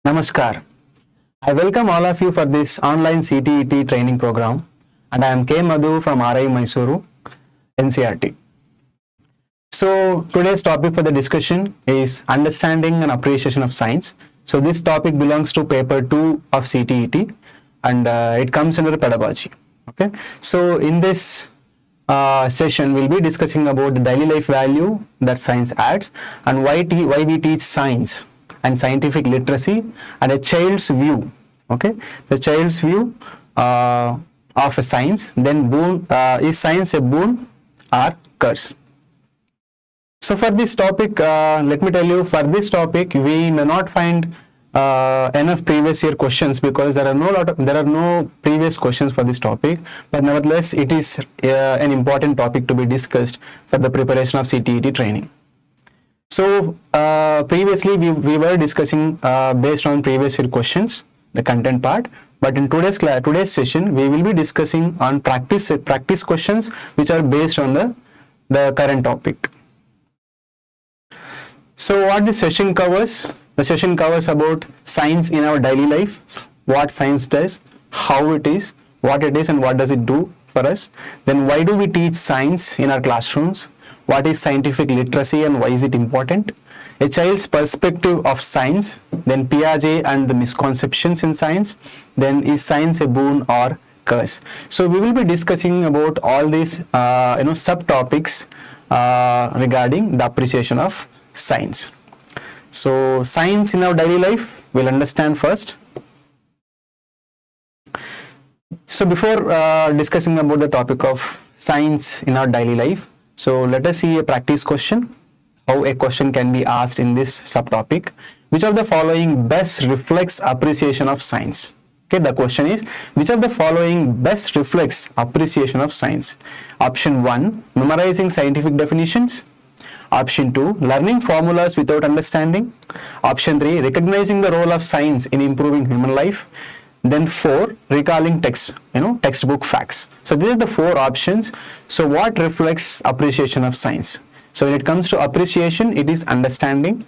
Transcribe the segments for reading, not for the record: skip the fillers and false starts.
Namaskar. I welcome all of you for this online CTET training program, and I am K. Madhu from RI Mysuru, NCRT. So today's topic for the discussion is understanding and appreciation of science. So this topic belongs to paper 2 of CTET, and it comes under pedagogy. Okay. So in this session, we'll be discussing about the daily life value that science adds and why we teach science and scientific literacy and a child's view. Okay, the child's view of a science. Then is science a boon or curse? So for this topic, let me tell you, for this topic we may not find enough previous year questions because there are no previous questions for this topic, but nevertheless it is an important topic to be discussed for the preparation of CTET training. So previously we were discussing based on previous year questions, the content part, but in today's session we will be discussing on practice questions which are based on the current topic. So what this session covers? The session covers about science in our daily life, what science does, how it is, what it is and what does it do for us. Then why do we teach science in our classrooms? What is scientific literacy and why is it important? A child's perspective of science, then Piaget and the misconceptions in science, then is science a boon or curse? So we will be discussing about all these subtopics regarding the appreciation of science. So science in our daily life, we'll understand first. So before discussing about the topic of science in our daily life, so let us see a practice question, how a question can be asked in this subtopic. Which of the following best reflects appreciation of science? Okay, the question is, which of the following best reflects appreciation of science? Option 1, memorizing scientific definitions. Option 2, learning formulas without understanding. Option 3, recognizing the role of science in improving human life. Then 4, recalling textbook facts. So these are the 4 options. So what reflects appreciation of science? So when it comes to appreciation, it is understanding,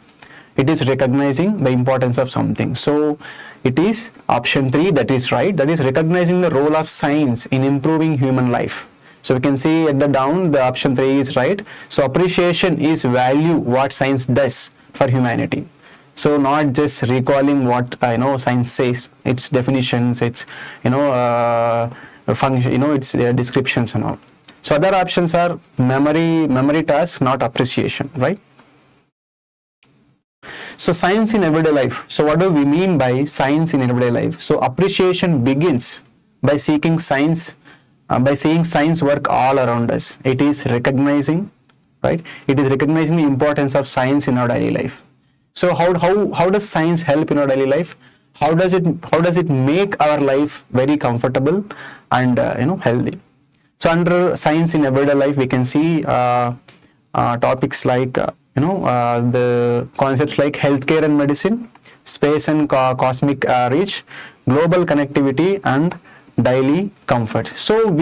it is recognizing the importance of something. So it is option 3 that is right, that is recognizing the role of science in improving human life. So we can see at the down, the option 3 is right. So appreciation is value what science does for humanity. So not just recalling what science says, its definitions, its function, its descriptions and all. So other options are memory task, not appreciation, right? So science in everyday life. So what do we mean by science in everyday life? So appreciation begins by seeking science. By seeing science work all around us. It is recognizing, right? It is recognizing the importance of science in our daily life. So how does science help in our daily life? How does it make our life very comfortable and healthy? So under science in everyday life, we can see topics like the concepts like healthcare and medicine, space and cosmic reach, global connectivity, and daily comfort. So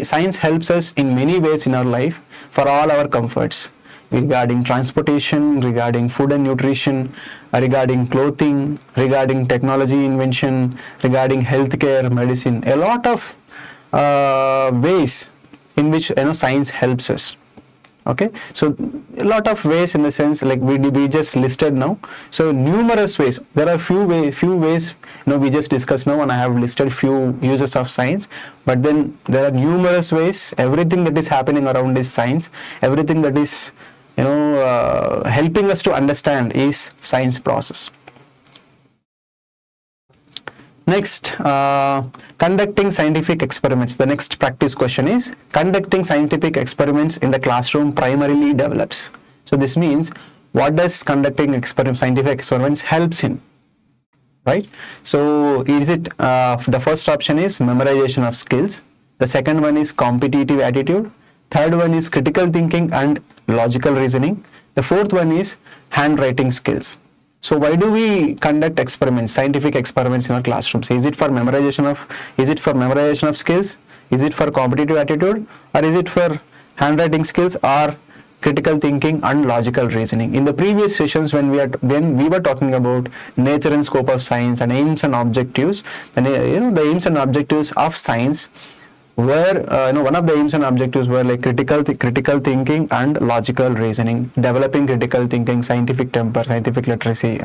science helps us in many ways in our life for all our comforts, regarding transportation, regarding food and nutrition, regarding clothing, regarding technology invention, regarding healthcare, medicine, a lot of ways in which science helps us. Okay, so a lot of ways in the sense like we just listed now. So numerous ways. There are few ways we just discussed now, and I have listed few uses of science. But then there are numerous ways. Everything that is happening around is science. Everything that is helping us to understand is science process. Next, conducting scientific experiments. The next practice question is conducting scientific experiments in the classroom primarily develops. So this means what does conducting scientific experiments helps in, right? So is it the first option is memorization of skills. The second one is competitive attitude. Third one is critical thinking and logical reasoning. The fourth one is handwriting skills. So why do we conduct experiments, scientific experiments in our classrooms? Is it for memorization of skills? Is it for competitive attitude? Or is it for handwriting skills or critical thinking and logical reasoning. In the previous sessions, when we were talking about nature and scope of science and aims and objectives, and the aims and objectives of science were one of the aims and objectives were like critical thinking and logical reasoning, developing critical thinking, scientific temper, scientific literacy.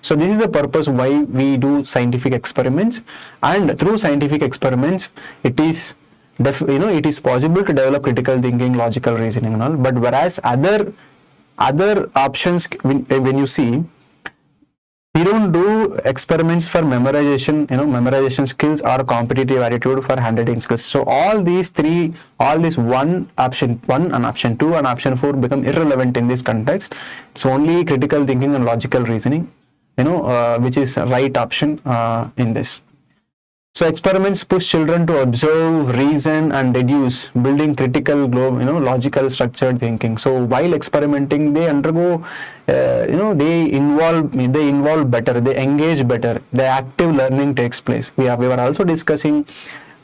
So this is the purpose why we do scientific experiments, and through scientific experiments, it is it is possible to develop critical thinking, logical reasoning and all. But whereas other options, when you see, we don't do experiments for memorization, memorization skills or competitive attitude for handwriting skills. So all these option 1 and option 2 and option 4 become irrelevant in this context. It's only critical thinking and logical reasoning, which is right option in this. So experiments push children to observe, reason and deduce, building critical, logical structured thinking. So while experimenting, they undergo, they involve better, they engage better, the active learning takes place. We were also discussing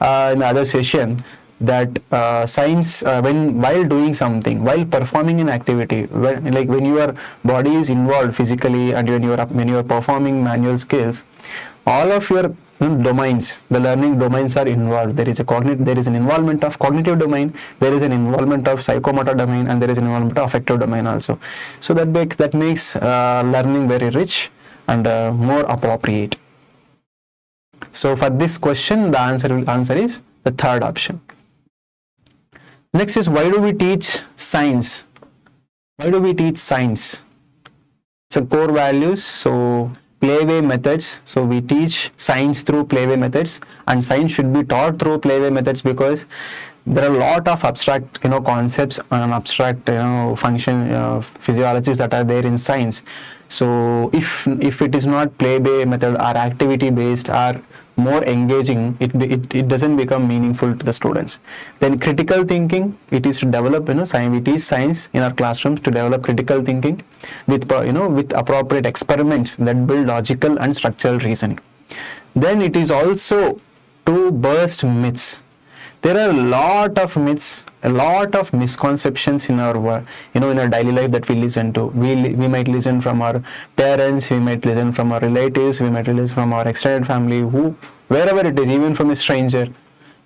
in the other session that science, while doing something, while performing an activity, when your body is involved physically and when you are performing manual skills, all of your domains, the learning domains are involved. There is an involvement of cognitive domain, there is an involvement of psychomotor domain, and there is an involvement of affective domain also. So that makes learning very rich and more appropriate. So for this question, the answer is the third option. Next is, why do we teach science? Why do we teach science? So core values. So playway methods. So we teach science through playway methods, and science should be taught through playway methods because there are a lot of abstract concepts and abstract function physiologies that are there in science. So if it is not playway method or activity based or more engaging, it doesn't become meaningful to the students. Then critical thinking, it is to develop, we teach science in our classrooms to develop critical thinking with appropriate experiments that build logical and structural reasoning. Then it is also to burst myths. There are a lot of myths, a lot of misconceptions in our in our daily life that we listen to. We might listen from our parents, we might listen from our relatives, we might listen from our extended family, wherever it is, even from a stranger.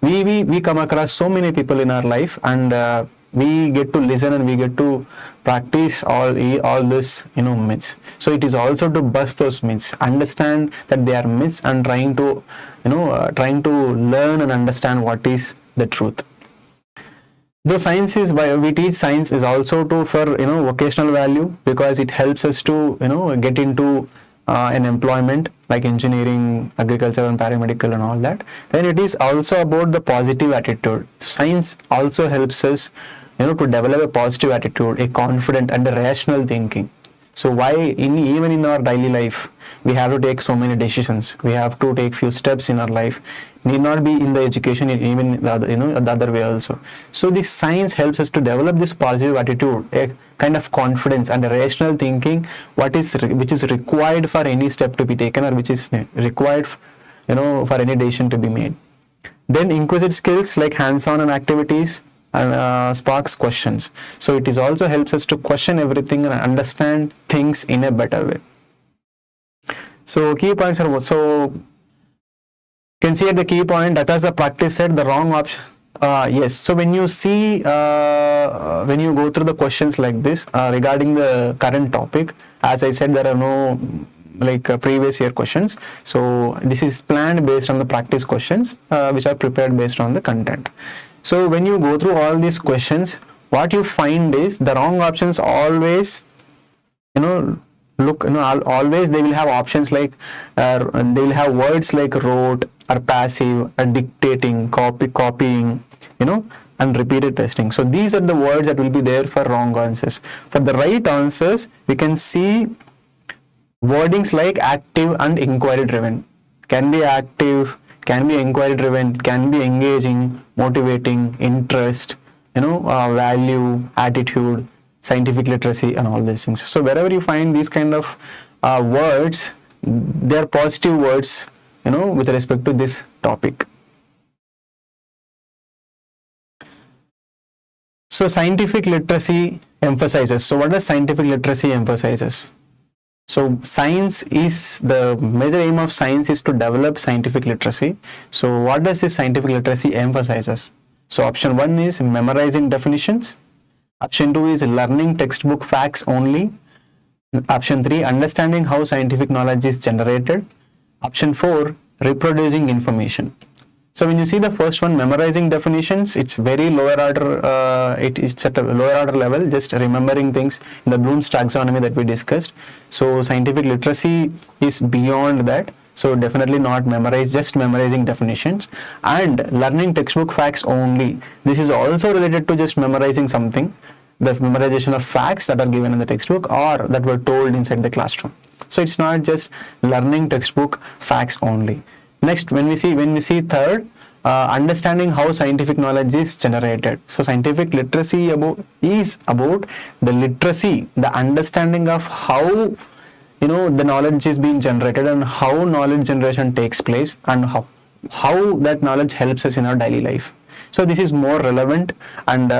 We come across so many people in our life, and we get to listen and we get to practice all this myths. So it is also to bust those myths, understand that they are myths, and trying to learn and understand what is the truth. Though science is why we teach science is also for vocational value, because it helps us to get into an employment like engineering, agriculture and paramedical and all that. Then it is also about the positive attitude. Science also helps us to develop a positive attitude, a confident and a rational thinking. So why even in our daily life we have to take so many decisions, we have to take few steps in our life, need not be in the education, even the other way also. So this science helps us to develop this positive attitude, a kind of confidence and a rational thinking, which is required for any step to be taken, or which is required for any decision to be made. Then inquisitive skills like hands-on and activities and sparks questions. So it is also helps us to question everything and understand things in a better way. So key points are what? So you can see at the key point, that was the practice set, the wrong option. Yes. So when you see, when you go through the questions like this regarding the current topic, as I said, there are no previous year questions. So this is planned based on the practice questions, which are prepared based on the content. So when you go through all these questions, what you find is the wrong options always, always they will have options like, they will have words like wrote or passive or dictating, copying, and repeated testing. So these are the words that will be there for wrong answers. For the right answers, we can see wordings like active and inquiry driven. Can be active, can be inquiry driven, can be engaging, motivating, interest, value, attitude, scientific literacy and all these things. So wherever you find these kind of words, they are positive words, with respect to this topic. So scientific literacy emphasizes. So what does scientific literacy emphasizes? So science is, the major aim of science is to develop scientific literacy. So what does this scientific literacy emphasizes? So option 1 is memorizing definitions. Option 2 is learning textbook facts only. Option 3, understanding how scientific knowledge is generated. Option 4, reproducing information. So when you see the first one, memorizing definitions, it's very lower order, it's at a lower order level, just remembering things in the Bloom's taxonomy that we discussed. So scientific literacy is beyond that. So definitely not memorize, just memorizing definitions. And learning textbook facts only. This is also related to just memorizing something, the memorization of facts that are given in the textbook or that were told inside the classroom. So it's not just learning textbook facts only. Next, when we see third, understanding how scientific knowledge is generated. So scientific literacy is about the literacy, the understanding of how the knowledge is being generated and how knowledge generation takes place and how that knowledge helps us in our daily life. So this is more relevant, and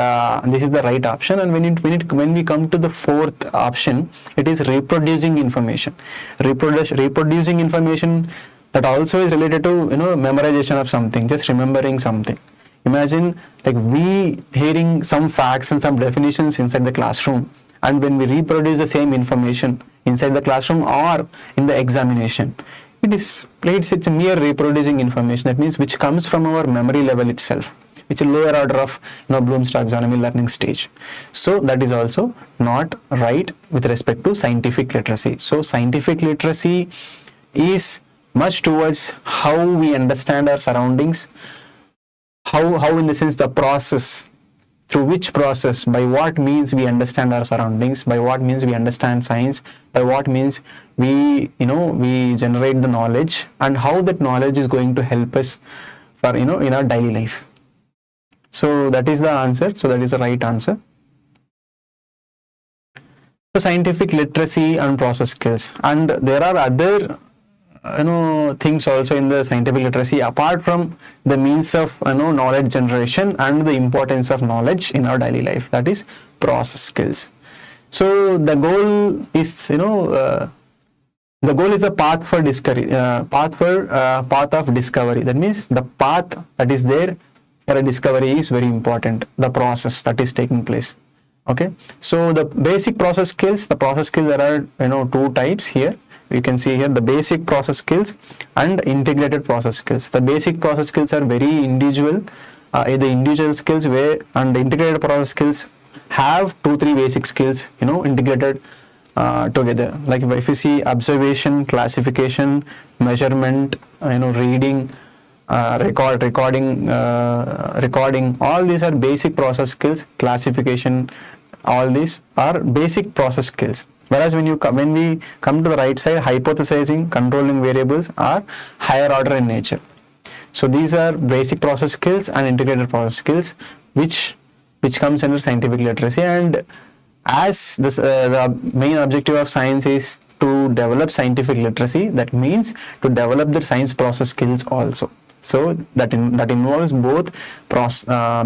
this is the right option. And when we come to the fourth option, it is reproducing information. Reproducing information, that also is related to memorization of something, just remembering something. Imagine like we hearing some facts and some definitions inside the classroom, and when we reproduce the same information inside the classroom or in the examination, it's a mere reproducing information. That means which comes from our memory level itself, which is lower order of Bloom's taxonomy learning stage. So that is also not right with respect to scientific literacy. So scientific literacy is much towards how we understand our surroundings, how in the sense the process, through which process, by what means we understand our surroundings, by what means we understand science, by what means we generate the knowledge, and how that knowledge is going to help us for in our daily life. So that is the answer. So that is the right answer. So scientific literacy and process skills, and there are other things also in the scientific literacy apart from the means of knowledge generation and the importance of knowledge in our daily life, that is process skills. So the goal is the path for discovery, path of discovery. That means the path that is there for a discovery is very important, the process that is taking place. Okay, so the basic process skills, there are two types here. You can see here the basic process skills and integrated process skills. The basic process skills are very individual, the individual skills, and the integrated process skills have 2-3 basic skills integrated together. Like if you see observation, classification, measurement, reading, recording, all these are basic process skills. Classification, all these are basic process skills. Whereas when we come to the right side, hypothesizing, controlling variables are higher order in nature. So these are basic process skills and integrated process skills, which comes under scientific literacy. And as this, the main objective of science is to develop scientific literacy, that means to develop the science process skills also. So that involves both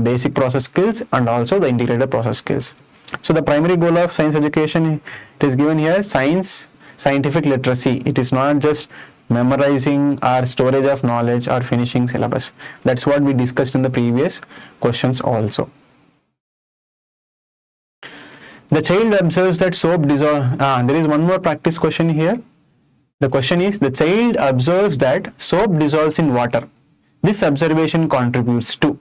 basic process skills and also the integrated process skills. So the primary goal of science education, it is given here, scientific literacy. It is not just memorizing or storage of knowledge or finishing syllabus. That's what we discussed in the previous questions also. The child observes that soap dissolves. There is one more practice question here. The question is, the child observes that soap dissolves in water. This observation contributes to.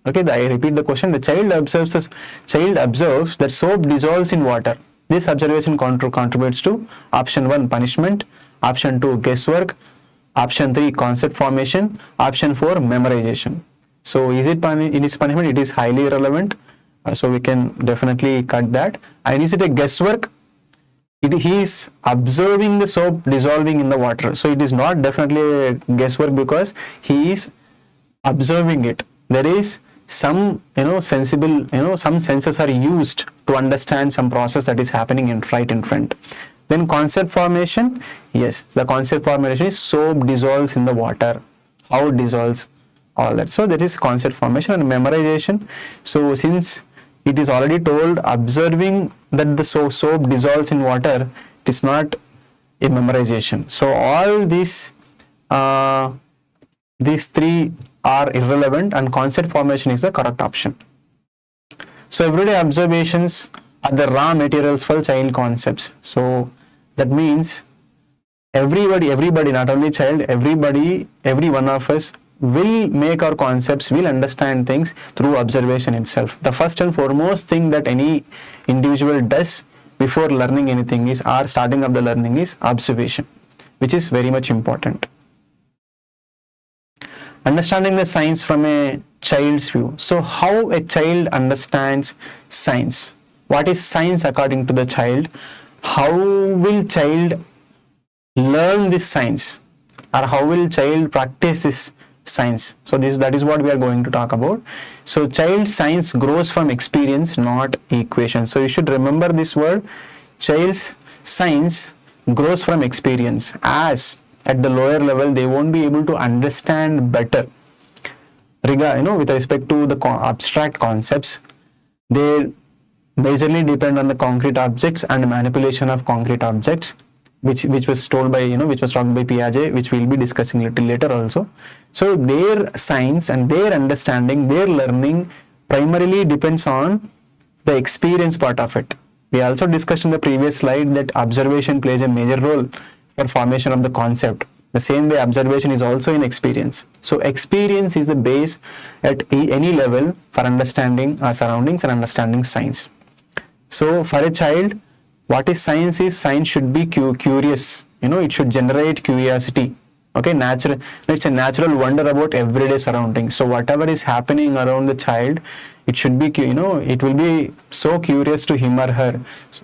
Okay, I repeat the question. The child observes that soap dissolves in water. This observation contributes to option 1, punishment, option 2, guesswork, option 3, concept formation, option 4, memorization. So is it punishment? It is highly irrelevant. So we can definitely cut that. And is it a guesswork? He is observing the soap dissolving in the water. So it is not definitely a guesswork because he is observing it. There is some sensible some senses are used to understand some process that is happening right in front. Then concept formation, yes, the concept formation is soap dissolves in the water, how it dissolves, all that. So that is concept formation. And memorization, so since it is already told, observing that the soap dissolves in water, it is not a memorization. So all these three are irrelevant, and concept formation is the correct option. So everyday observations are the raw materials for child concepts. So that means everybody, not only child, every one of us will make our concepts, will understand things through observation itself. The first and foremost thing that any individual does before learning anything is, or starting of the learning, is observation, which is very much important. Understanding the science from a child's view. So how a child understands science? What is science according to the child? How will child learn this science, or how will child practice this science? So that is what we are going to talk about. So child science grows from experience, not equations. So you should remember this word. Child's science grows from experience, as at the lower level they won't be able to understand better with respect to the abstract concepts. They majorly depend on the concrete objects and manipulation of concrete objects, which was told by which was taught by Piaget, which we'll be discussing little later also. So their science and their understanding, their learning primarily depends on the experience part of it. We also discussed in the previous slide that observation plays a major role for formation of the concept. The same way observation is also in experience. So experience is the base at any level for understanding our surroundings and understanding science. So for a child, what is science? Is science should be curious. It should generate curiosity. Okay, natural. It's a natural wonder about everyday surroundings. So whatever is happening around the child, it should be, it will be so curious to him or her,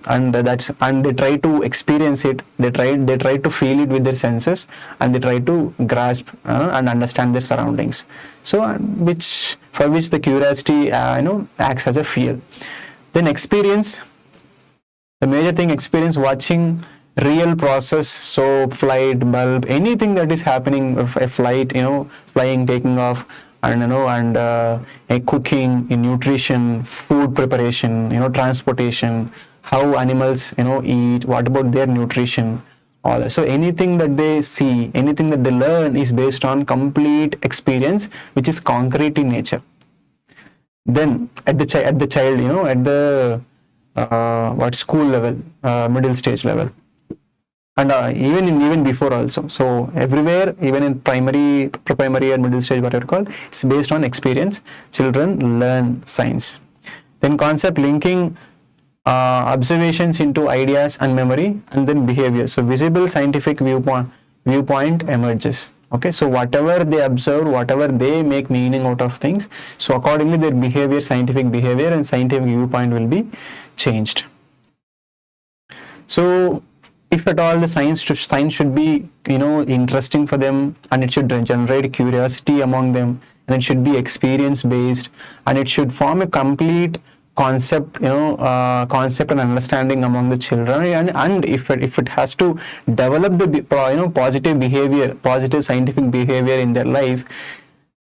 and they try to experience it. They try to feel it with their senses, and they try to grasp and understand their surroundings. So for which the curiosity acts as a fuel. Then experience. The major thing, experience, watching real process, soap, flight, bulb, anything that is happening, a flight, flying, taking off, and a cooking, in nutrition, food preparation, transportation, how animals, eat, what about their nutrition, all that. So anything that they see, anything that they learn is based on complete experience, which is concrete in nature. Then at the child, at the school level, middle stage level, and even before also. So everywhere, even in primary, pre-primary and middle stage, whatever called, it's based on experience. Children learn science. Then concept linking observations into ideas and memory, and then behavior. So visible scientific viewpoint emerges. Okay, so whatever they observe, whatever they make meaning out of things, so accordingly their behavior, scientific behavior and scientific viewpoint will be changed. So if at all the science should be interesting for them, and it should generate curiosity among them, and it should be experience based, and it should form a complete concept concept and understanding among the children, and if it has to develop the positive behavior, positive scientific behavior in their life,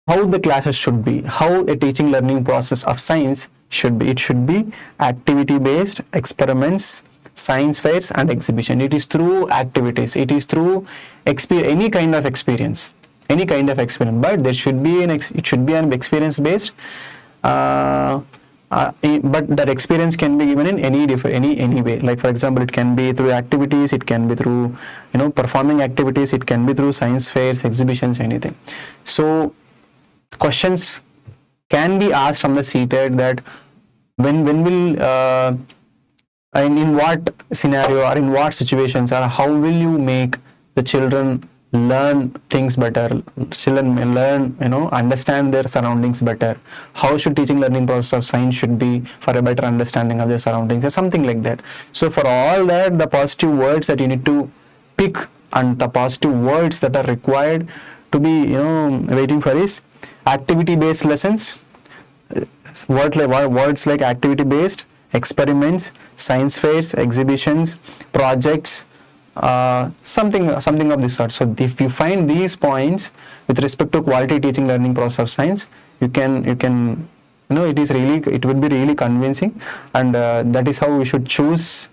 how the classes should be, how a teaching learning process of science should be. It should be activity based, experiments, science fairs and exhibition. It is through activities, it is through any kind of experience, but there should be it should be an experience based, but that experience can be given in any way. Like for example, it can be through activities, it can be through performing activities, it can be through science fairs, exhibitions, anything. So questions can be asked from the CTET that when will and in what scenario or in what situations, or how will you make the children learn things better, children may learn, understand their surroundings better. How should teaching learning process of science should be for a better understanding of their surroundings, or something like that. So for all that, the positive words that you need to pick and the positive words that are required to be waiting for is activity based lessons, words like activity based, experiments, science fairs, exhibitions, projects, something of this sort. So if you find these points with respect to quality teaching learning process of science, you can it would be really convincing, and that is how we should choose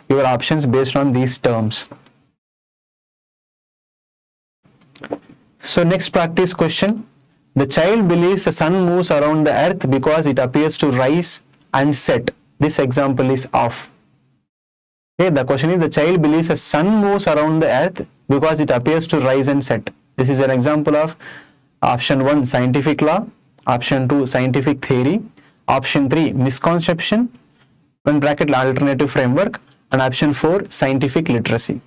your options based on these terms. So next practice question. The child believes the sun moves around the earth because it appears to rise and set. This example is off. Okay, the question is, the child believes the sun moves around the earth because it appears to rise and set. This is an example of option 1, scientific law, option 2, scientific theory, option 3, misconception, in bracket alternative framework, and option 4, scientific literacy.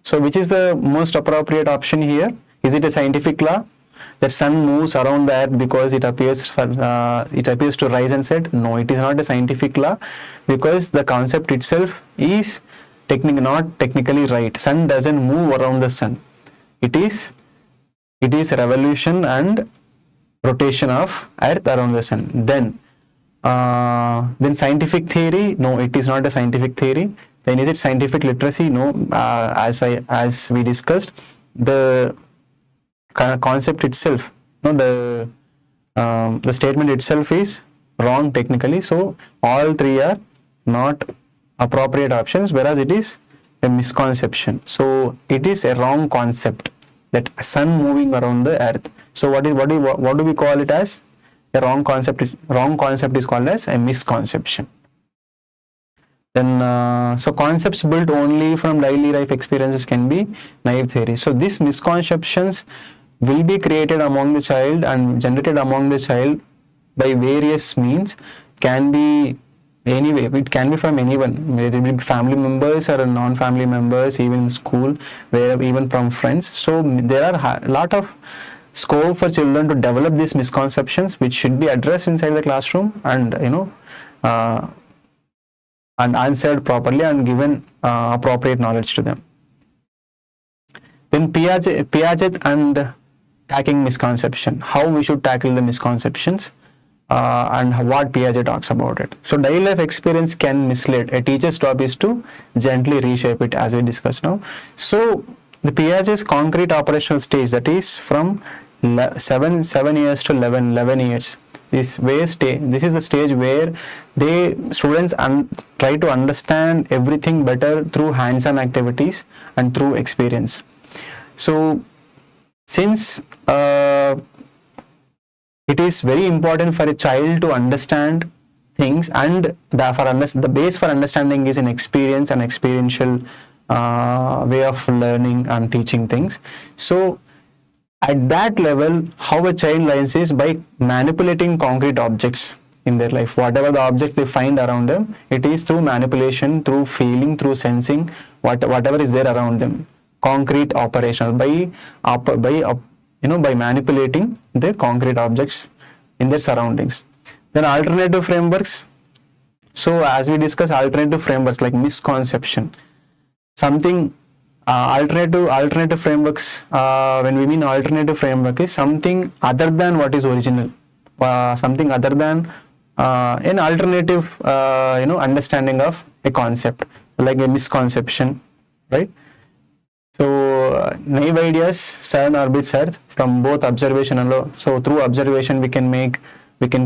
So which is the most appropriate option here? Is it a scientific law that sun moves around the earth because it appears to rise and set? No, it is not a scientific law, because the concept itself is not technically right. Sun doesn't move around the sun. It is revolution and rotation of earth around the sun. Then scientific theory? No, it is not a scientific theory. Then is it scientific literacy? No, as we discussed, the concept itself, the statement itself is wrong technically. So all three are not appropriate options, whereas it is a misconception. So it is a wrong concept, that sun moving around the earth. So what do we call it as? A wrong concept. Wrong concept is called as a misconception. Then so concepts built only from daily life experiences can be naive theory. So these misconceptions will be created among the child and generated among the child by various means. Can be anyway, it can be from anyone, whether it be family members or non-family members, even in school, even from friends. So there are a lot of scope for children to develop these misconceptions, which should be addressed inside the classroom and and answered properly and given appropriate knowledge to them. Then Piaget and tackling misconception. How we should tackle the misconceptions and what Piaget talks about it. So daily life experience can mislead. A teacher's job is to gently reshape it, as we discussed now. So the Piaget's concrete operational stage, that is from 7 years to 11 years. This is the stage where students try to understand everything better through hands-on activities and through experience. So since it is very important for a child to understand things, and the base for understanding is an experience and experiential way of learning and teaching things. So at that level, how a child learns is by manipulating concrete objects in their life. Whatever the objects they find around them, it is through manipulation, through feeling, through sensing, whatever is there around them. Concrete operational by manipulating the concrete objects in their surroundings. Then alternative frameworks. So as we discuss, alternative frameworks like misconception, something alternative frameworks, when we mean alternative framework, is something other than what is original, something other than an alternative understanding of a concept, like a misconception, right? So naive ideas, sun orbits earth from both observation and law. So through observation we can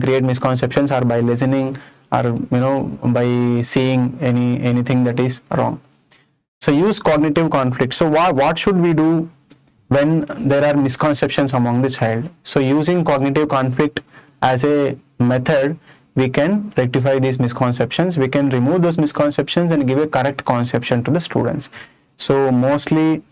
create misconceptions, or by listening, or by seeing anything that is wrong. So use cognitive conflict. So what should we do when there are misconceptions among the child? So using cognitive conflict as a method, we can rectify these misconceptions. We can remove those misconceptions and give a correct conception to the students. So mostly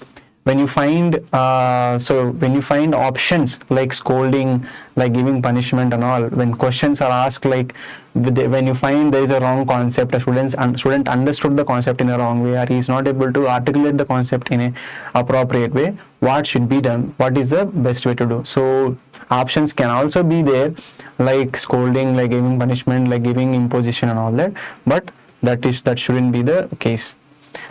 when you find options like scolding, like giving punishment and all, when questions are asked, like when you find there is a wrong concept, a student understood the concept in a wrong way, or he is not able to articulate the concept in a appropriate way, what should be done? What is the best way to do? So options can also be there, like scolding, like giving punishment, like giving imposition and all that, but that shouldn't be the case.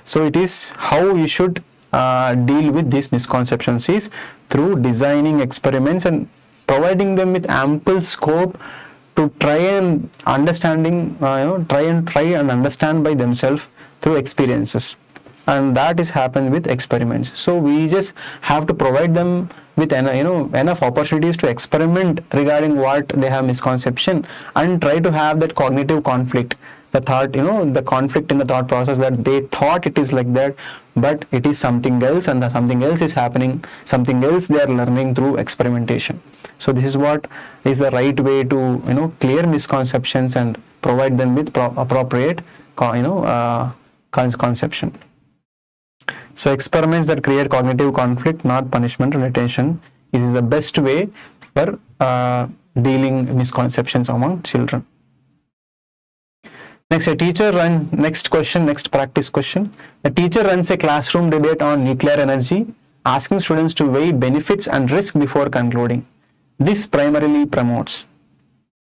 So it is how you should deal with these misconceptions is through designing experiments and providing them with ample scope to try and understand by themselves through experiences. and that is happens with experiments. So we just have to provide them with enough opportunities to experiment regarding what they have misconception, and try to have that cognitive conflict, the thought, the conflict in the thought process, that they thought it is like that, but it is something else, and something else is happening, something else they are learning through experimentation. So this is what is the right way to clear misconceptions and provide them with appropriate conception. So experiments that create cognitive conflict, not punishment or attention, is the best way for dealing misconceptions among children. Next, next practice question. The teacher runs a classroom debate on nuclear energy, asking students to weigh benefits and risk before concluding. This primarily promotes.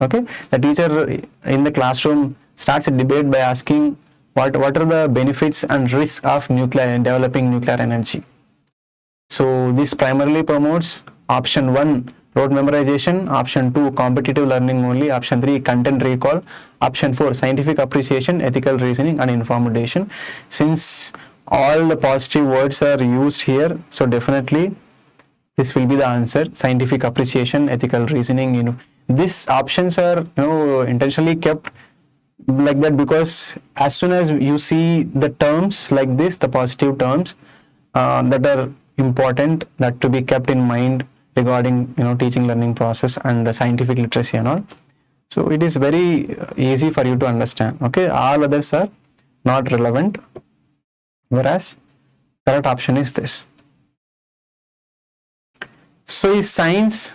Okay, the teacher in the classroom starts a debate by asking what are the benefits and risks of developing nuclear energy. So this primarily promotes option 1, rote memorization, option 2, competitive learning only, option 3, content recall, option 4, scientific appreciation, ethical reasoning, and informed decision. Since all the positive words are used here, so definitely this will be the answer: scientific appreciation, ethical reasoning. These options are intentionally kept like that, because as soon as you see the terms like this, the positive terms that are important, that to be kept in mind regarding teaching learning process and the scientific literacy and all, so it is very easy for you to understand. Okay, all others are not relevant, whereas correct option is this. So is science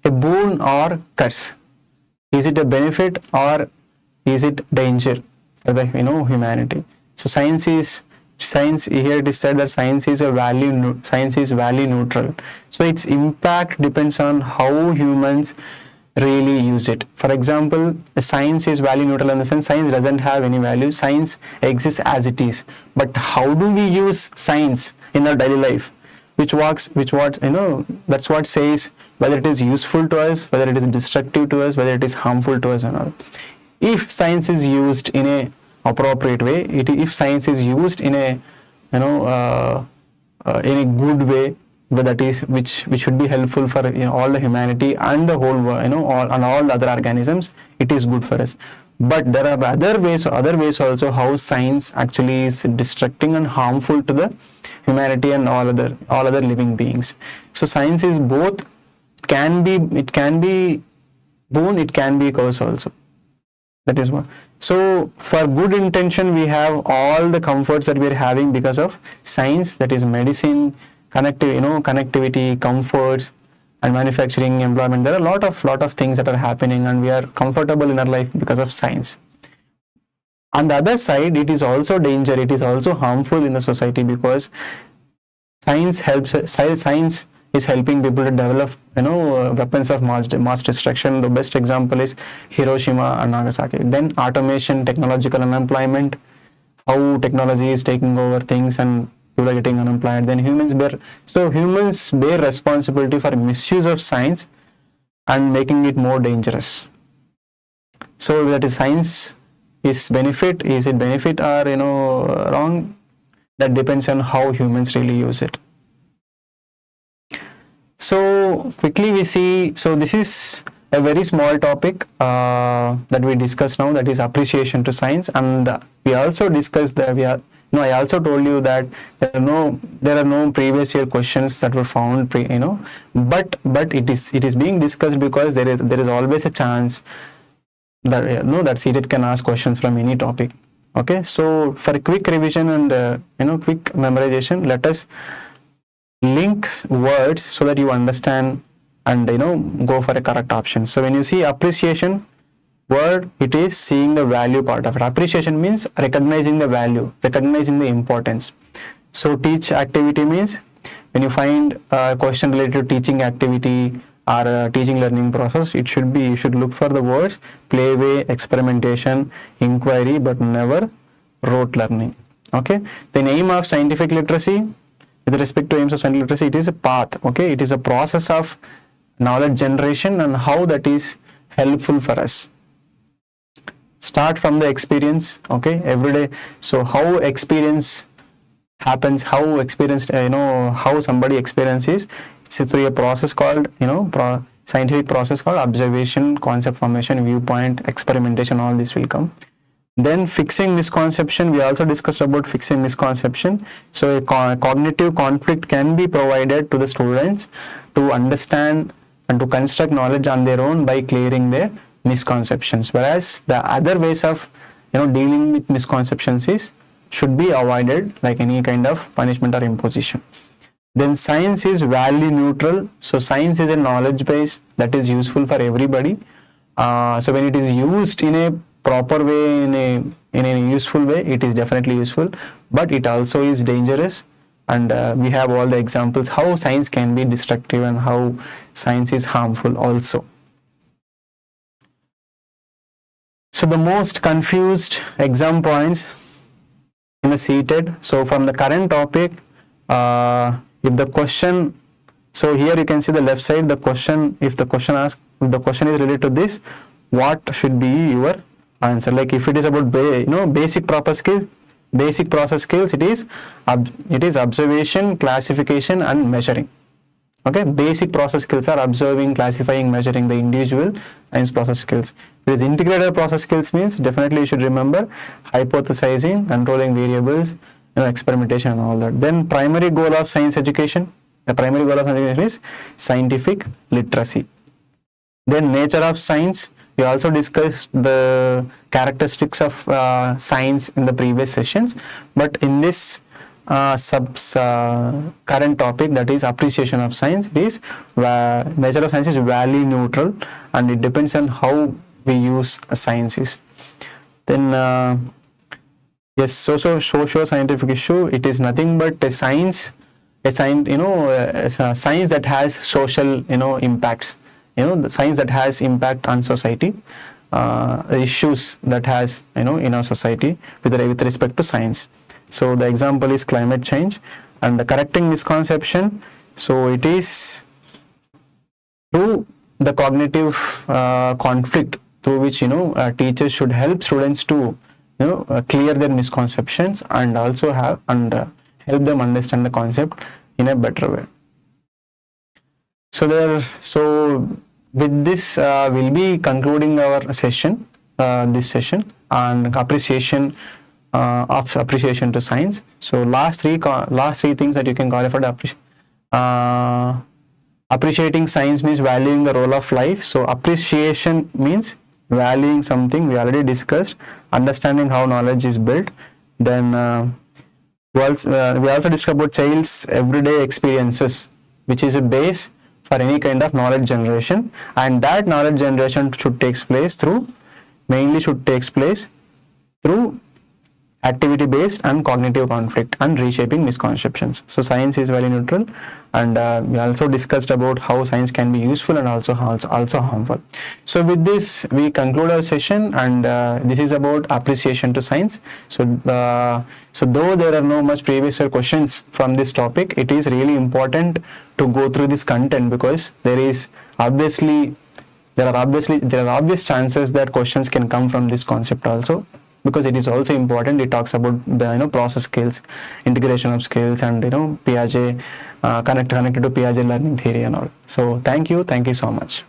a boon or curse? Is it a benefit or is it danger for the humanity? So science here it is said that science is value neutral. So its impact depends on how humans really use it. For example, science is value neutral in the sense science doesn't have any value. Science exists as it is. But how do we use science in our daily life? That's what says whether it is useful to us, whether it is destructive to us, whether it is harmful to us and all. If science is used in a appropriate way, if science is used in a in a good way, that is which should be helpful for all the humanity and the whole world, all the other organisms, it is good for us. But there are other ways also how science actually is destructing and harmful to the humanity and all other living beings. So science is both, it can be boon, it can be curse also. That is what. So for good intention, we have all the comforts that we are having because of science, that is medicine, connectivity, comforts, and manufacturing, employment. There are a lot of things that are happening, and we are comfortable in our life because of science. On the other side, it is also danger, it is also harmful in the society, because science is helping people to develop weapons of mass destruction. The best example is Hiroshima and Nagasaki. Then automation, technological unemployment, how technology is taking over things and people are getting unemployed. Then humans bear responsibility for misuse of science and making it more dangerous. So that is, science is it benefit or wrong? That depends on how humans really use it. So quickly we see, so this is a very small topic that we discussed now, that is appreciation to science. And we also discussed that I also told you that there are no previous year questions that were found but it is being discussed because there is always a chance that that CTET can ask questions from any topic. Okay, so for a quick revision and quick memorization, let us link words so that you understand and go for a correct option. So when you see appreciation word, it is seeing the value part of it. Appreciation means recognizing the value, recognizing the importance. So teach activity means when you find a question related to teaching activity or a teaching learning process, you should look for the words play way, experimentation, inquiry, but never rote learning. Okay, the aim of scientific literacy, with respect to aims of scientific literacy, it is a path. Okay, it is a process of knowledge generation and how that is helpful for us. Start from the experience, okay, every day. So how experience happens, how experienced, how somebody experiences, it's through a process called, scientific process called observation, concept formation, viewpoint, experimentation, all this will come. Then fixing misconception, we also discussed about fixing misconception. So a cognitive conflict can be provided to the students to understand and to construct knowledge on their own by clearing their misconceptions, whereas the other ways of dealing with misconceptions should be avoided, like any kind of punishment or imposition. Then science is value neutral. So science is a knowledge base that is useful for everybody. So when it is used in a proper way, in a useful way, it is definitely useful, but it also is dangerous. And we have all the examples how science can be destructive and how science is harmful also. So the most confused exam points in the CTET. So from the current topic, if the question, so here you can see the left side, the question, if the question is related to this, what should be your answer? Like if it is about basic process skills, it is observation, classification and measuring. Okay, basic process skills are observing, classifying, measuring, the individual science process skills. If it is integrated process skills, means definitely you should remember hypothesizing, controlling variables, experimentation and all that. Then primary goal of science education, the primary goal of science education is scientific literacy. Then nature of science, we also discussed the characteristics of science in the previous sessions, but in this current topic, that is appreciation of science, it is nature of science is value neutral and it depends on how we use sciences. Then yes, socio scientific issue, it is nothing but a science that has social impacts, the science that has impact on society, issues that has in our society with respect to science. So the example is climate change. And the correcting misconception, so it is through the cognitive conflict through which teachers should help students to clear their misconceptions and also help them understand the concept in a better way. So with this we'll be concluding our session, this session on appreciation to science. So last three things that you can qualify to appreciating science means valuing the role of life. So appreciation means valuing something, we already discussed, understanding how knowledge is built. Then we also discussed about child's everyday experiences, which is a base for any kind of knowledge generation, and that knowledge generation should take place through activity based and cognitive conflict and reshaping misconceptions. So science is value neutral, and we also discussed about how science can be useful and also harmful. So with this we conclude our session, and this is about appreciation to science. So though there are no much previous year questions from this topic, it is really important to go through this content, because there are obvious chances that questions can come from this concept also, because it is also important. It talks about the process skills, integration of skills, and Piaget connected to Piaget learning theory and all. So thank you so much.